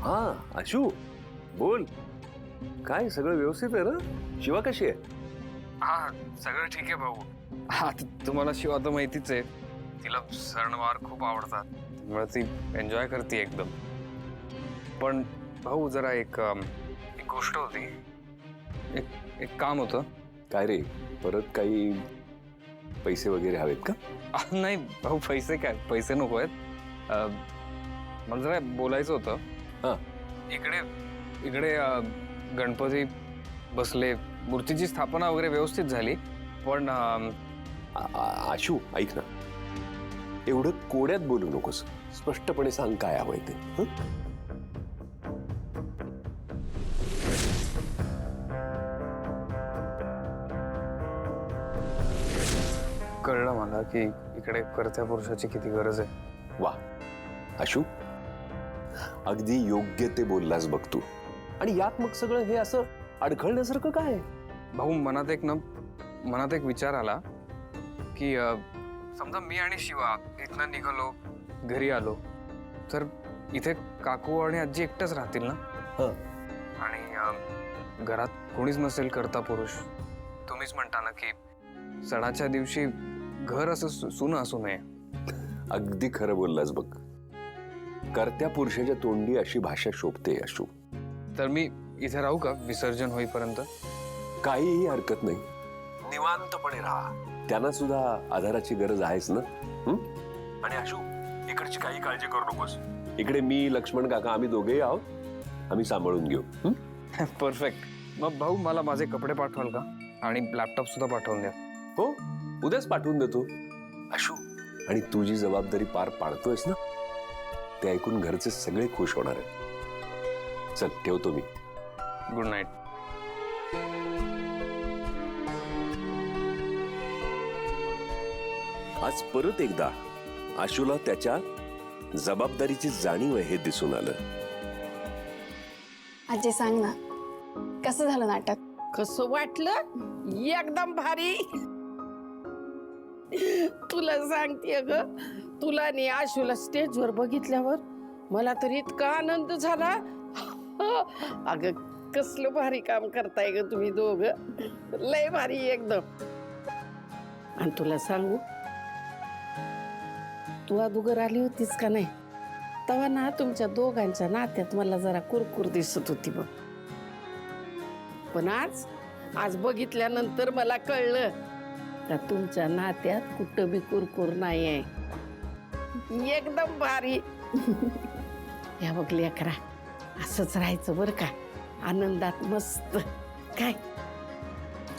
हा आशू बोल, काय सगळं व्यवस्थित आहे ना? शिवा कशी आहे? हा सगळं ठीक आहे भाऊ. हा तुम्हाला शिवा तर माहितीच आहे, तिला सणवार खूप आवडतात, त्यामुळे ती एन्जॉय करते एकदम. पण भाऊ जरा एक गोष्ट होती, एक काम होतं. काय रे, परत काही पैसे वगैरे हवेत का? नाही भाऊ, पैसे काय, पैसे नको आहेत. मला जरा बोलायचं होतं. हा इकडे इकडे गणपती बसले, मूर्तीची स्थापना वगैरे व्यवस्थित झाली, पण आशू ऐक ना, एवढं कोड्यात बोलू नकोस, स्पष्टपणे सांग काय हवंय ते. कळलं मला की इकडे कर्त्या पुरुषाची किती गरज आहे. वा आशू, अगदी योग्य ते बोललास बघ तू. आणि यात मग सगळं हे असं अडखळण्यासारखं काय? भाऊ मनात एक विचार आला की समजा मी आणि शिवा इथनं निघालो, घरी आलो, तर इथे काकू आणि आजी एकटंच राहतील ना? आणि घरात कोणीच नसेल कर्ता पुरुष. तुम्हीच म्हणता ना की सणाच्या दिवशी घर असं सुनं असू नये. अगदी खरं बोललास बघ. कर्त्या पुरुषाच्या तोंडी अशी भाषा शोभते आशू. तर मी इथे राहू का विसर्जन होईपर्यंत? काहीही हरकत नाही, निवांतपणे राहा. त्यांना सुद्धा आधाराची गरज आहेच ना. आणि आशू, इकडची काही काळजी करू नकोस. इकडे मी, लक्ष्मण काका, आम्ही दोघेही आहोत. आम्ही सांभाळून घेऊ. परफेक्ट. मग भाऊ मला माझे कपडे पाठवाल का? आणि लॅपटॉप सुद्धा पाठवून द्या. हो, उद्याच पाठवून देतो. आशू, आणि तू जी जबाबदारी पार पाडतोयस ना, ते ऐकून घरचे सगळे खुश होणार आहेत. चल ठेवतो मी. Good night. आज परत एकदा आशूला त्याच्या जबाबदारीची जाणीव आहे हे दिसून आलं. आजी सांग ना, कसं झालं नाटक? कसं वाटलं? एकदम भारी. तुला सांगते ग, तुला आणि आशूला स्टेजवर बघितल्यावर मला तर इतका आनंद झाला. अगं कसलं भारी काम करताय ग तुम्ही दोघं, लय भारी एकदम. आणि तुला सांगू, तू अगोदर आली होतीस का नाही, तेव्हा ना तुमच्या दोघांच्या नात्यात मला जरा कुरकुर दिसत होती बघ. पण आज बघितल्यानंतर मला कळलं का तुमच्या नात्यात कुठं बी कुरकुर नाही आहे. एकदम भारी. या बघ लेकरा, असंच राहायचं बरं का, आनंदात मस्त. काय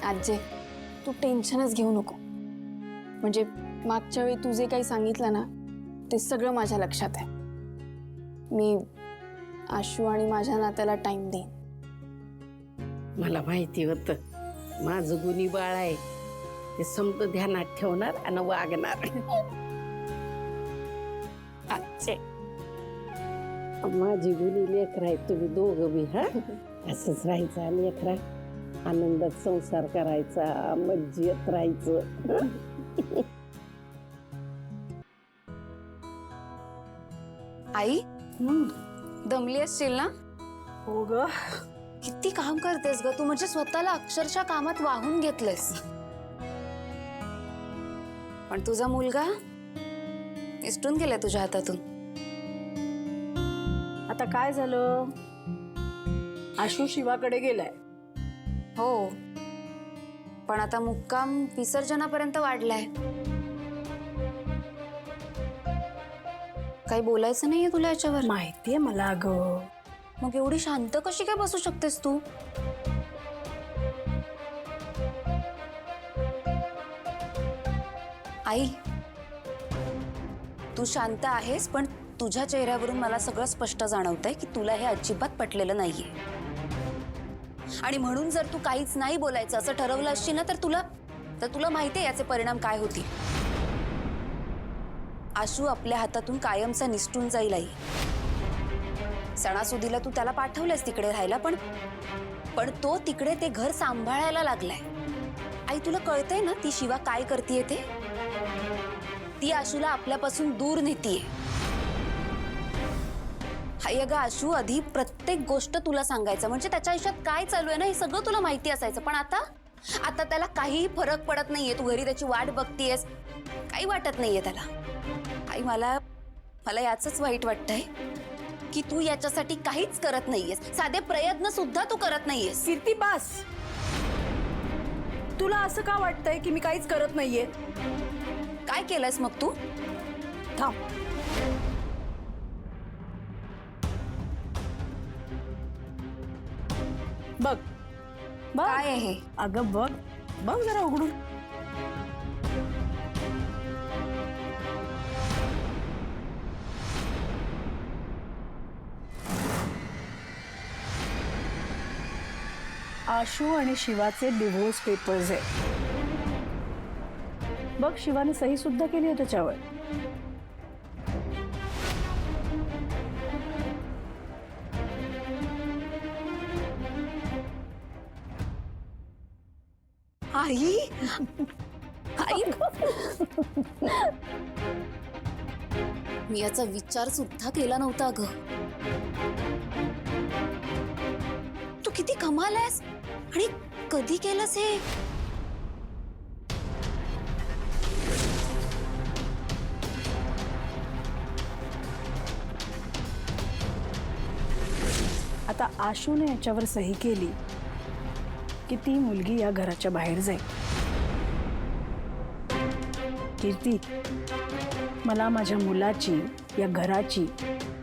आजी, तू टेन्शनच घेऊ नको. म्हणजे मागच्या वेळी तू जे काही सांगितलं ना, ते सगळं माझ्या लक्षात आहे. मी आशू आणि माझ्या नात्याला टाइम देईन. मला माहिती होतं माझं गुणी बाळ आहे, ते समज ध्यानात ठेवणार आणि वागणार. आजचे माझी गुणी लेकरं आहेत तुम्ही दोघं बी. हा, असंच राहायचं लेकरा, आनंदात संसार करायचा, मज्जेत राहायचं. आई, दमली असशील ना? हो ग, किती काम करतेस ग तू, म्हणजे स्वतःला अक्षरशः कामात वाहून घेतलेस. पण तुझा मुलगा निसटून गेलाय तुझ्या हातातून. आता काय झालं? आशू शिवाकडे गेलाय. हो, पण आता मुक्काम विसर्जनापर्यंत वाढलाय. काही बोलायचं नाहीये तुला याच्यावर? माहितीये मला अगं. मग एवढी शांत कशी काय बसू शकतेस तू? आई, तू शांत आहेस, पण तुझ्या चेहऱ्यावरून मला सगळं स्पष्ट जाणवतंय की तुला हे अजिबात पटलेलं नाहीये. आणि म्हणून जर तू काहीच नाही बोलायचं असं ठरवलं असशील ना, तर तुला माहितीये याचे परिणाम काय होतील. आशू आपल्या हातातून कायमचा निसटून जाईल. आई, सणासुदीला तू त्याला पाठवलंस तिकडे राहायला, पण तो तिकडे ते घर सांभाळायला लागलाय. आई, तुला कळतंय ना ती शिवा काय करतेय ते? ती आशूला आपल्यापासून दूर नेतीये. हाय अगं आशू, आधी प्रत्येक गोष्ट तुला सांगायचं म्हणजे त्याच्या आयुष्यात काय चालू आहे ना हे सगळं तुला माहिती असायचं. पण आता त्याला काहीही फरक पडत नाहीये. तू घरी त्याची वाट बघतीयस, काही वाटत नाहीये त्याला. आई मला याचंच वाईट वाटतंय की तू याच्यासाठी काहीच करत नाहीयेस. साधे प्रयत्न सुद्धा तू करत नाहीयेस. कीर्ती बास. तुला असं का वाटतंय की मी काहीच करत नाहीये? काय केलंयस मग तू? थांब. बघ बघ काय आहे हे? अगं बघ बघ जरा उघडून. आशू आणि शिवाचे डिव्होर्स पेपर्स आहे. बघ शिवाने सही सुद्धा केली आहे त्याच्यावर. आई आई मी याचा विचार सुद्धा केला नव्हता ग. तू किती कमाल आहेस आणि कधी केलंस हे? आता आशूने याच्यावर सही केली की ती मुलगी या घराच्या बाहेर जाईल. कीर्ती, मला माझ्या मुलाची या घराची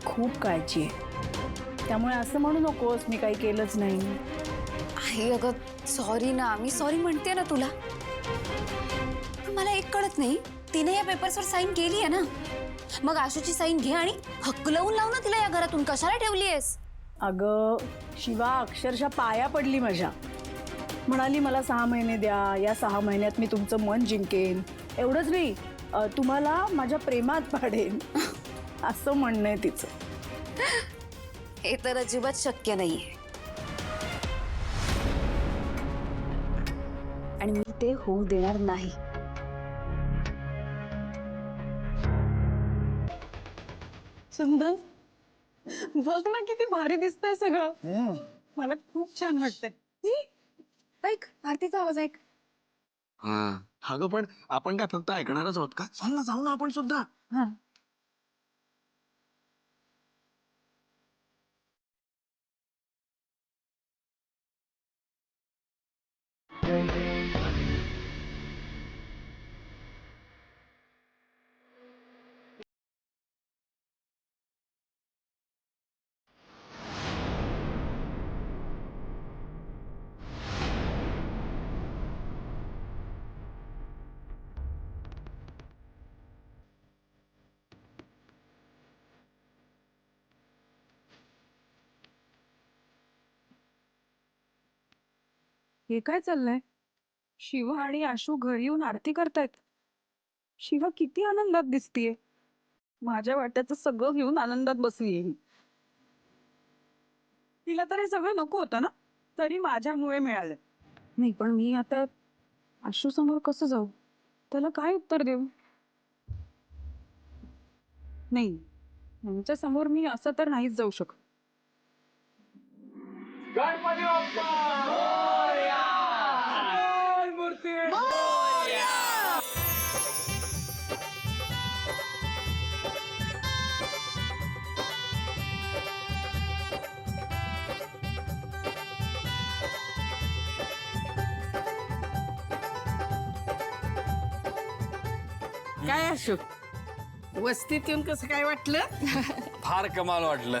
खूप काळजी आहे. त्यामुळे असं म्हणू नकोस मी काही केलंच नाही. आई अगं सॉरी ना, मी सॉरी म्हणते ना तुला. पण मला एक कळत नाही, तिने या पेपर्सवर साईन केली आहे ना, मग आशूची साईन घे आणि हकलवून लाव ना तिला या घरातून. कशाला ठेवली आहेस? अगं शिवा अक्षरशः पाया पडली माझ्या. म्हणाली मला 6 महिने द्या, या 6 महिन्यात मी तुमचं मन जिंकेन. एवढंच नाही, तुम्हाला माझ्या प्रेमात पाडेन असं म्हणणं आहे तिचं. हे तर अजिबात शक्य नाहीये आणि मी ते होऊ देणार नाही. सुंदर, बघ ना किती भारी दिसतंय सगळं. मला खूप छान वाटतंय. ऐक आरतीचा आवाज ऐक. हा अगं पण आपण काय फक्त ऐकणारच आहोत का? चल ना जाऊ ना आपण सुद्धा. हे काय चाललंय? शिवा आणि आशू घरी येऊन आरती करतायत. शिवा किती आनंदात दिसतीये. माझ्या वाट्याचं सगळं घेऊन आनंदात बसलीये. तिला तर हे सगळं नको होतं ना, तरी माझ्यामुळे मिळालं. नाही पण मी आता आशू समोर कसं जाऊ? त्याला काय उत्तर देऊ? नाही, त्यांच्या समोर मी असं तर नाहीच जाऊ शकत. काय आशू, वस्तीत येऊन कसं काय वाटलं? फार कमाल वाटलं,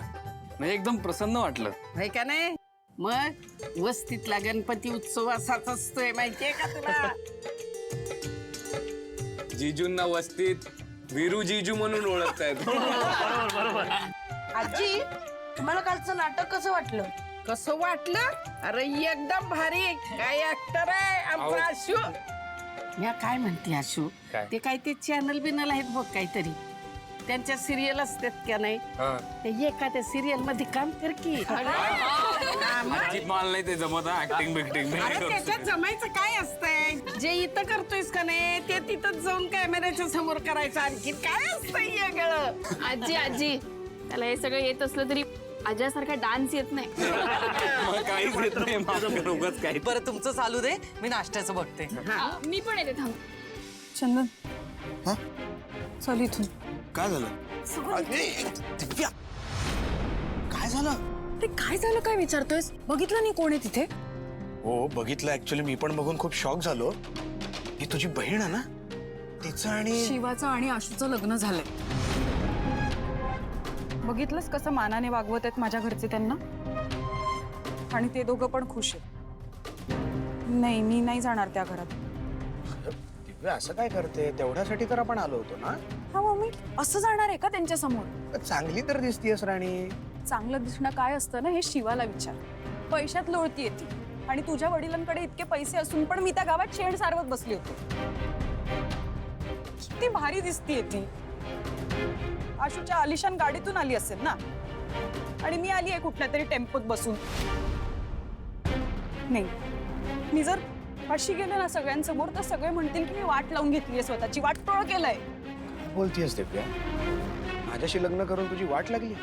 म्हणजे एकदम प्रसन्न वाटलं. आहे का नाही? मग वस्तीतला गणपती उत्सव असाच असतोय माहितीये का तुला? जीजूंना वस्तीत वीरू जीजू म्हणून ओळखतायत. आजी, तुम्हाला कालचं नाटक कसं वाटलं? कसं वाटलं? अरे एकदम भारी. काय ऍक्टर आहे आमचा आशू. या काय म्हणते आशू, काय? ते काय ते चॅनल बिनल आहेत बघ काहीतरी, त्यांच्या सिरियल असतात का नाही? ते एखाद्या सिरियल मध्ये काम कर की. अजित माल नाही ते जमत. ऍक्टिंग बिक्टिंग अरे त्याच्यात जमायचं काय असतंय? जे इथं करतोयस का नाही ते तिथंच जाऊन कॅमेऱ्याच्या समोर करायचं. आणखी काय असतंय वेगळं? आजी आजी त्याला हे सगळं येत असलं तरी अजयसारखा डान्स येत नाही. काहीच येत नाही माझं उगाच काही. बरं तुमचं चालू दे, मी नाश्त्याचं बघते. मी पण येते थांब. चंदन हा? चल इथून. काय झालं दिव्या, काय झालं? ते काय झालं काय विचारतोयस? बघितलं नाही कोण आहे तिथे? हो बघितलं, ऍक्च्युली मी पण बघून खूप शॉक झालो. ही तुझी बहीण आहे ना, तिचं आणि शिवाचं आणि आशूचं लग्न झालंय. बघितलंस कसं मानाने वागवत आहेत माझ्या घरचे त्यांना, आणि ते दोघं पण खुश आहेत. नाही, मी नाही जाणार त्या घरात. दिव्या असं काय करते? तेवढ्यासाठी तर आपण आलो होतो ना. हा मम्मी, असं जाणार आहे का त्यांच्या समोर? चांगली तर दिसतीयस राणी. चांगलं दिसणं काय असतं ना, हे शिवाला विचार. पैशात लोळती ती, आणि तुझ्या वडिलांकडे इतके पैसे असून पण मी त्या गावात शेण सारवत बसली होती. किती भारी दिसतीये ती. आशूच्या आलिशान गाडीतून आली असेल ना, आणि मी आली आहे कुठल्या तरी टेम्पोत बसून. नाही, मी जर अशी गेले ना सगळ्यांसमोर, तर सगळे म्हणतील की मी वाट लावून घेतलीये, स्वतःची वाट टोळ केलंय. बोलतीयस दिव्या? माझ्याशी लग्न करून तुझी वाट लागली?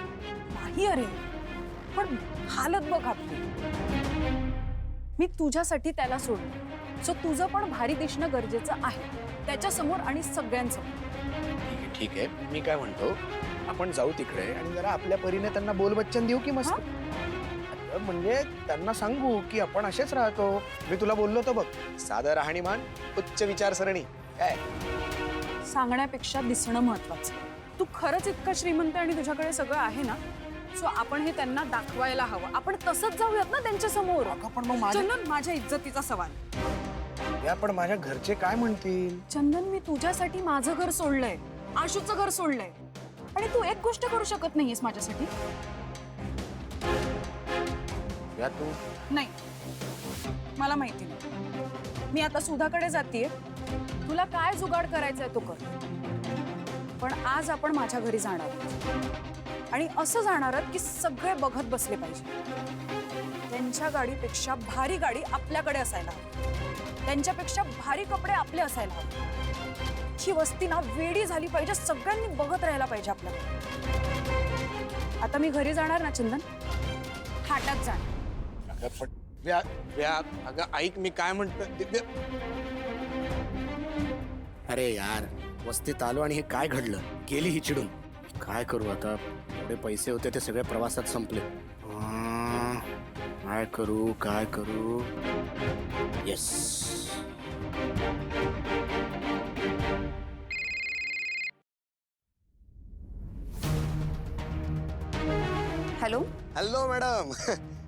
नाही अरे, पण हालत बघ आपली. मी तुझ्यासाठी त्याला सोडलं, सो तुझं पण भारी दिसणं गरजेचं आहे त्याच्यासमोर आणि सगळ्यांसमोर. ठीक आहे, मी काय म्हणतो, आपण जाऊ तिकडे आणि जरा आपल्या परीने त्यांना बोलबच्चन देऊ की मस्त. म्हणजे त्यांना सांगू की आपण असेच राहतो. मी तुला बोललो होतो बघ, साधं राहणीमान, उच्च विचारसरणी. काय सांगण्यापेक्षा दिसणं महत्वाचं. तू खरंच इतका श्रीमंत आणि तुझ्याकडे सगळं आहे ना, सो आपण हे त्यांना दाखवायला हवं. आपण तसंच जाऊयात ना त्यांच्या समोर. पण मग चंदन, माझ्या इज्जतीचा सवाल. पण माझ्या घरचे काय म्हणतील? चंदन, मी तुझ्यासाठी माझं घर सोडलंय, आशूचं घर सोडलंय, आणि तू एक गोष्ट करू शकत नाहीयेस माझ्यासाठी? या तू नाही, मला माहिती नाही. मी आता सुधाकडे जातीये. तुला काय जुगाड करायचंय तो कर, पण आज आपण माझ्या घरी जाणार आहोत. आणि असं जाणार आहोत की सगळे बघत बसले पाहिजे. त्यांच्या गाडीपेक्षा भारी गाडी आपल्याकडे असायला हवी, त्यांच्यापेक्षा भारी कपडे आपले असायला हवे. ही वस्ती ना वेडी झाली पाहिजे, सगळ्यांनी बघत राहायला पाहिजे आपल्याकडे. आता मी घरी जाणार ना चंदन, थाटात जाणार. अगं ऐक, मी काय म्हणतो. अरे यार, वस्तीत आलो आणि हे काय घडलं? गेली ही चिडून. काय करू आता? एवढे पैसे होते ते सगळे प्रवासात संपले. काय करू काय करू? Yes, hello. हॅलो मॅडम,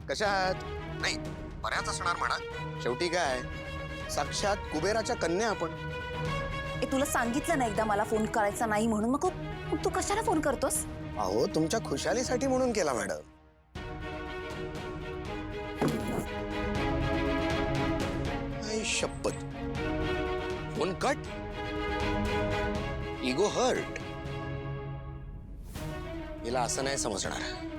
कशा आहात? नाही, बऱ्याच असणार म्हणा. शेवटी काय, साक्षात कुबेराच्या कन्या आपण. तुला सांगितलं ना एकदा मला फोन करायचा नाही म्हणून, मग तू कशाला फोन करतोस? अहो, तुमच्या खुशालीसाठी म्हणून केला मॅडम. शपथ, फोन कट, इगो हर्ट. हिला असं नाही समजणार.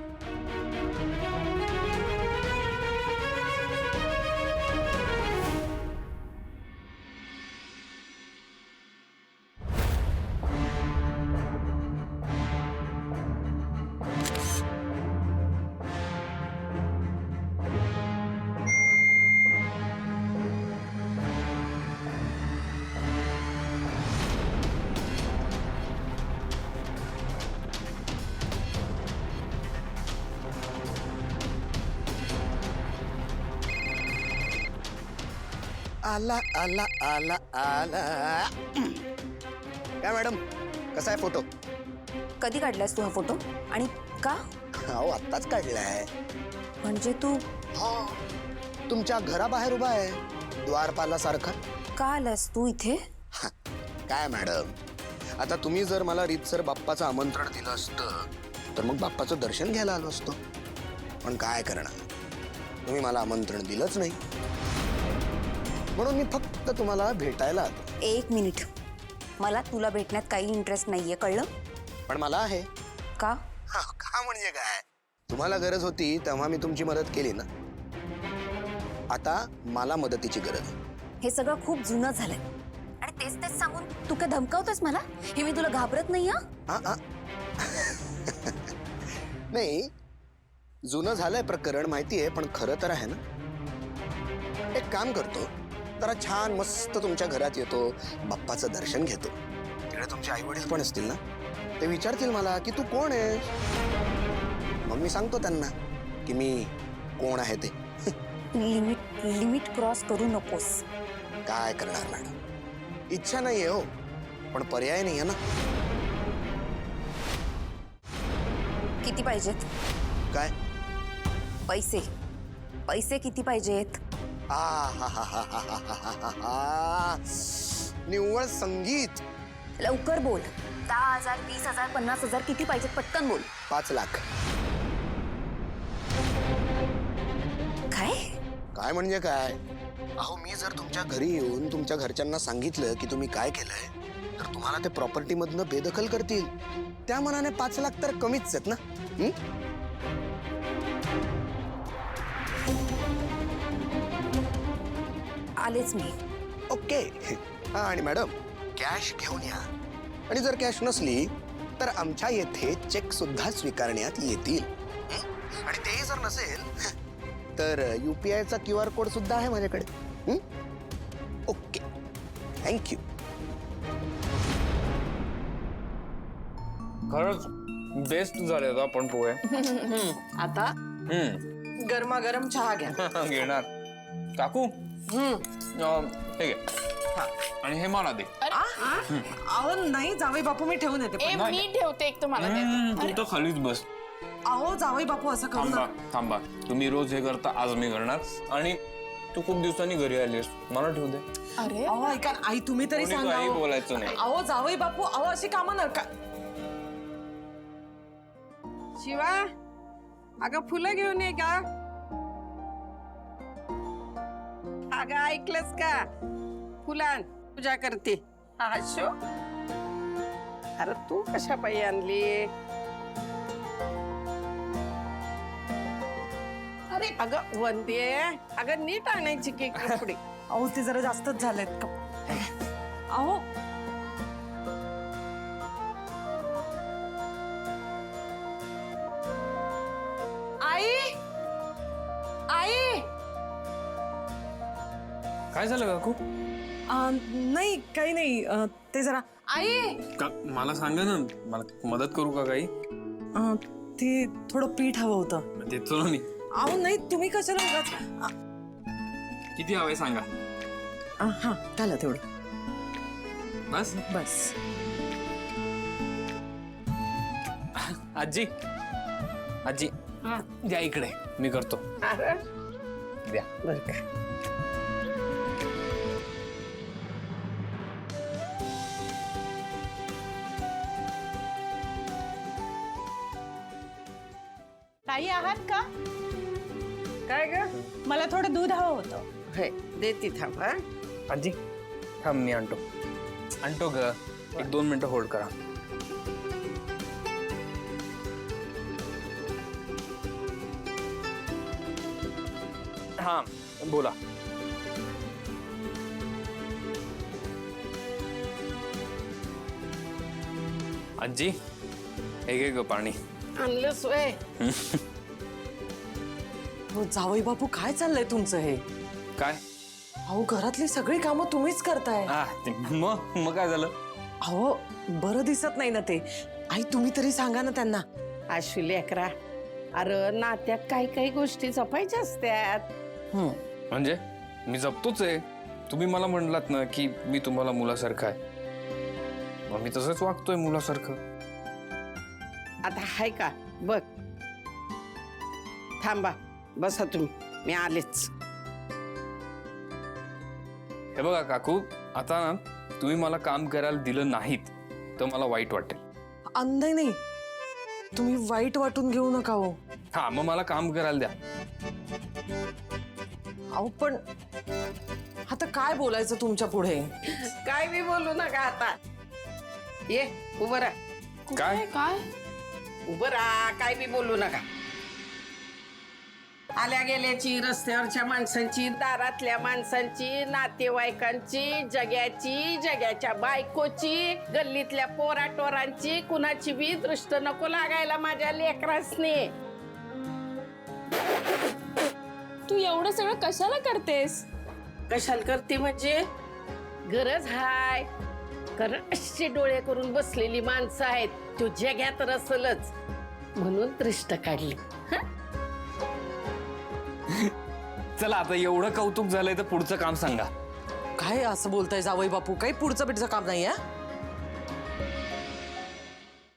आला आला आला आला. काय मॅडम, कसा आहे फोटो? कधी काढलायस तू हा फोटो, आणि का? अहो, आत्ताच काढलाय. म्हणजे तू तुमच्या घराबाहेर उभा आहे, द्वारपालासारखा. का आलास तू इथे? काय मॅडम, आता तुम्ही जर मला रीतसर बाप्पाचं आमंत्रण दिलं असतं तर मग बाप्पाचं दर्शन घ्यायला आलो असतो. पण काय करणार, तुम्ही मला आमंत्रण दिलंच नाही, म्हणून मी फक्त तुम्हाला भेटायला आलो. एक मिनिट, मला तुला भेटण्यात काही इंटरेस्ट नाहीये, कळलं? पण मला आहे. का? का म्हणजे काय, तुम्हाला गरज होती तेव्हा मी तुमची मदत केली ना. आता मला मदतीची गरज आहे. हे सगळं खूप जुनं झालंय, आणि तेच तेच सांगून तू काय धमकावतोस मला? हे मी तुला घाबरत नाही. नाही, जुनं झालंय प्रकरण माहितीये, पण खरं तर आहे ना, एक काम करतो, जरा छान मस्त तुमच्या घरात येतो, बाप्पाचं दर्शन घेतो. तिकडे तुमचे आई वडील पण असतील ना, ते विचारतील मला की तू कोण आहेस. मग मी सांगतो त्यांना की मी कोण आहे ते. लिमिट क्रॉस करू नकोस. काय करणार मॅडम, इच्छा नाहीये हो, पण पर्याय नाहीये ना. किती पाहिजेत काय? पैसे? पैसे किती पाहिजेत? निव्वळ संगीत. लवकर बोल. 10,000, 20,000, 50,000 किती पाहिजेत? पटकन बोल. 5 लाख. काय? काय म्हणजे काय? अहो, मी जर तुमच्या घरी येऊन तुमच्या घरच्यांना सांगितलं की तुम्ही काय केलंय, तर तुम्हाला ते प्रॉपर्टी मधनं बेदखल करतील. त्या मनाने 5 लाख तर कमीच आहेत ना. आलेच मी. ओके. हा, आणि मॅडम, कॅश घेऊन या. आणि जर कॅश नसली तर आमच्या येथे चेक सुद्धा स्वीकारण्यात येतील. आणि तेही जर नसेल तर UPI चा QR कोड सुद्धा आहे माझ्याकडे. Okay, thank you. खरंच बेस्ट झाले होता पण पोहे. आता गरमागरम चहा घ्या. घेणार. काकू हे घे. आणि हे मला दे. अहो नाही जावई बापू, मी ठेवून येते. पण. मी ठेवते एक तुम्हाला तू तर खालीच बस. अहो जावई बापू असं करू थांबा नका. थांबा, तुम्ही रोज हे करता, आज मी करणार. आणि तू खूप दिवसांनी घरी आलीस, मला ठेवू दे. अरे अहो ऐका, आई तुम्ही तरी कोणी सांगा. काही अहो. बोलायचं नाही. अहो जावई बापू, अहो अशी कामं नका. शिवा, अगं फुलं घेऊन ये का? अगं ऐकलंस का? फुलां पूजा करते. आशो, अरे तू कशा पायी आणली? अरे अगं वंदे, अगं नीट आणायची की कपडे. अहो ते जरा जास्तच झालेत का. अहो आई, आई. काय झालं काकू? नाही काही नाही. ते जरा आई, का मला सांगा ना, मला मदत करू का काही? ते थोडं पीठ हवं होतं. देतो ना मी. अहो नाही, तुम्ही कशाला उगाच. किती हवंय सांगा. हा घाला तेवढं. बस. बस. आजी, आजी द्या इकडे, मी करतो. अरे द्या. बरं का. ताई आहात का? काय ग? मला थोडं दूध हवं होतं. हे देती थांब. हा, आजी थांब, मी आणतो. आणतो ग, 1-2 मिनिटं होल्ड करा. हा बोला. आजी हे घे ग पाणी. आणलंस वय? हो जावई बापू, काय चाललंय तुमचं हे? काय? अहो घरातली सगळी कामं तुम्हीच करताय. मग काय झालं? अहो बरं दिसत नाही ना ते. आई तुम्ही तरी सांगा ना त्यांना. आशु लेकरा, अरे नात्यात काही काही गोष्टी जपायच्या असतात. म्हणजे मी जपतोच आहे. तुम्ही मला म्हणलात ना की मी तुम्हाला मुलासारखा आहे, मग मी तसंच वागतोय मुलासारखं. आता हाय का बघ. थांबा, बसा तुम्ही, मी आलेच. हे बघा काकू, आता ना तुम्ही मला काम करायला दिलं नाहीत तर मला वाईट वाटेल. अंदाई नाही, तुम्ही वाईट वाटून घेऊ नका हो. हा, मग मला काम करायला द्या. अहो पण आता काय बोलायचं तुमच्या पुढे? काय बी बोलू नका आता. ये उभं राहा. काय? काय? उभं राहा, काय बी बोलू नका. आल्या गेल्याची, रस्त्यावरच्या माणसांची, दारातल्या माणसांची, नातेवाईकांची, जग्याच्या बायकोची, गल्लीतल्या पोराटोरांची, कुणाची बी दृष्ट नको लागायला माझ्या लेकरासनी. तू एवढं सगळं कशाला करतेस? कशाला करते म्हणजे गरज हाय. कारण अशी डोळे करून बसलेली माणसं आहेत, तो जग्यात रसलच म्हणून दृष्ट काढली. चला आता एवढं कौतुक झालंय तर पुढचं काम सांगा. काय असं बोलताय जावई बापू? काही पुढचं बिडचं काम नाही आहे.